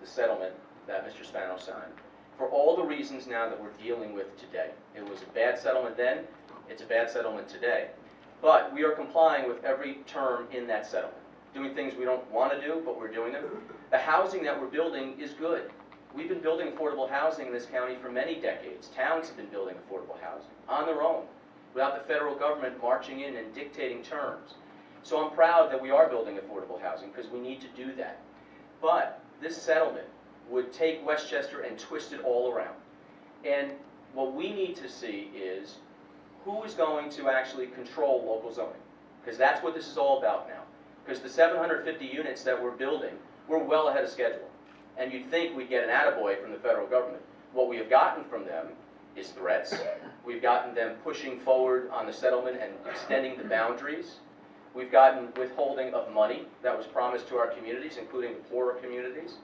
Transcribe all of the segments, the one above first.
the settlement that Mr. Spano signed for all the reasons now that we're dealing with today. It was a bad settlement then, it's a bad settlement today. But we are complying with every term in that settlement. Doing things we don't want to do, but we're doing them. The housing that we're building is good. We've been building affordable housing in this county for many decades. Towns have been building affordable housing on their own, without the federal government marching in and dictating terms. So I'm proud that we are building affordable housing because we need to do that. But this settlement would take Westchester and twist it all around. And what we need to see is who is going to actually control local zoning, because that's what this is all about now. Because the 750 units that we're building, we're well ahead of schedule. And you'd think we'd get an attaboy from the federal government. What we have gotten from them is threats. We've gotten them pushing forward on the settlement and extending the boundaries. We've gotten withholding of money that was promised to our communities, including the poorer communities.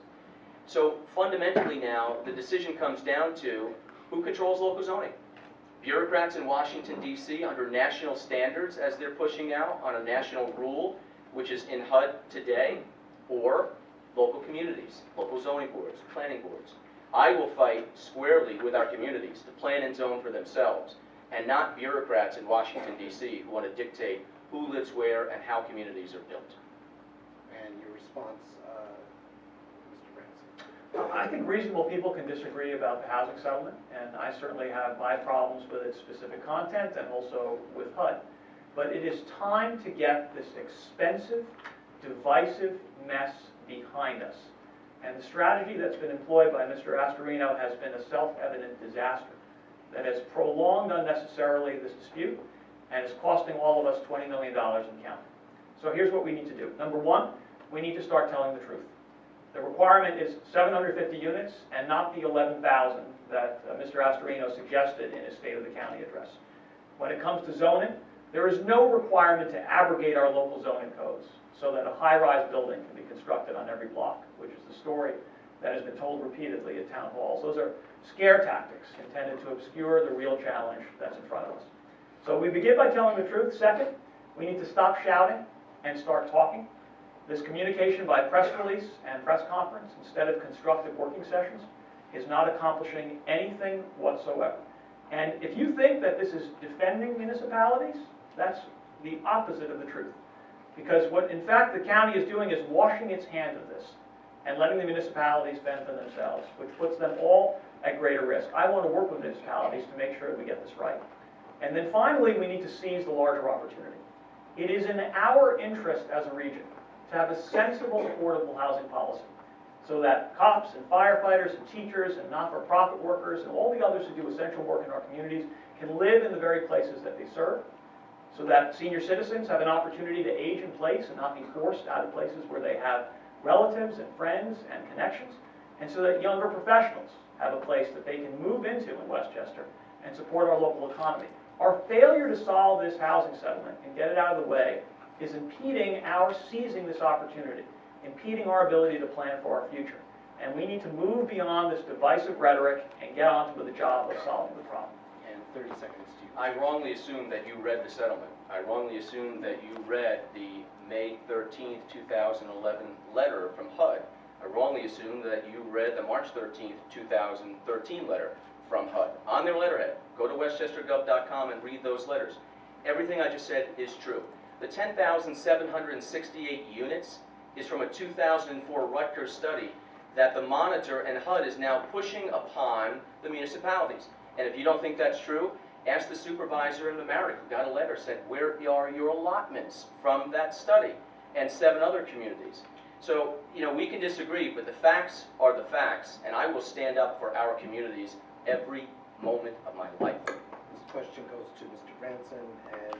So fundamentally now, the decision comes down to who controls local zoning. Bureaucrats in Washington, D.C. under national standards as they're pushing out on a national rule, which is in HUD today, or local communities, local zoning boards, planning boards. I will fight squarely with our communities to plan and zone for themselves, and not bureaucrats in Washington, D.C. who want to dictate who lives where and how communities are built. And your response, Mr. Bramson? I think reasonable people can disagree about the housing settlement, and I certainly have my problems with its specific content and also with HUD. But it is time to get this expensive, divisive mess behind us. And the strategy that's been employed by Mr. Astorino has been a self-evident disaster that has prolonged unnecessarily this dispute and is costing all of us $20 million in counting. So here's what we need to do. Number one, we need to start telling the truth. The requirement is 750 units and not the 11,000 that Mr. Astorino suggested in his State of the County address. When it comes to zoning, there is no requirement to abrogate our local zoning codes so that a high-rise building can be constructed on every block, which is the story that has been told repeatedly at town halls. Those are scare tactics intended to obscure the real challenge that's in front of us. So we begin by telling the truth. Second, we need to stop shouting and start talking. This communication by press release and press conference, instead of constructive working sessions, is not accomplishing anything whatsoever. And if you think that this is defending municipalities, that's the opposite of the truth. Because what, in fact, the county is doing is washing its hands of this and letting the municipalities fend for themselves, which puts them all at greater risk. I want to work with municipalities to make sure we get this right. And then finally, we need to seize the larger opportunity. It is in our interest as a region to have a sensible, affordable housing policy so that cops and firefighters and teachers and not-for-profit workers and all the others who do essential work in our communities can live in the very places that they serve, so that senior citizens have an opportunity to age in place and not be forced out of places where they have relatives and friends and connections, and so that younger professionals have a place that they can move into in Westchester and support our local economy. Our failure to solve this housing settlement and get it out of the way is impeding our seizing this opportunity, impeding our ability to plan for our future. And we need to move beyond this divisive rhetoric and get on with the job of solving the problem. And 30 seconds to you. I wrongly assumed that you read the settlement. I wrongly assumed that you read the May 13th, 2011 letter from HUD. I wrongly assumed that you read the March 13th, 2013 letter from HUD. On their letterhead, go to westchestergov.com and read those letters. Everything I just said is true. The 10,768 units is from a 2004 Rutgers study that the Monitor and HUD is now pushing upon the municipalities. And if you don't think that's true, ask the supervisor in Mamaroneck who got a letter, said, where are your allotments from that study? And 7 other communities. So, you know, we can disagree, but the facts are the facts, and I will stand up for our communities every moment of my life. This question goes to Mr. Bramson and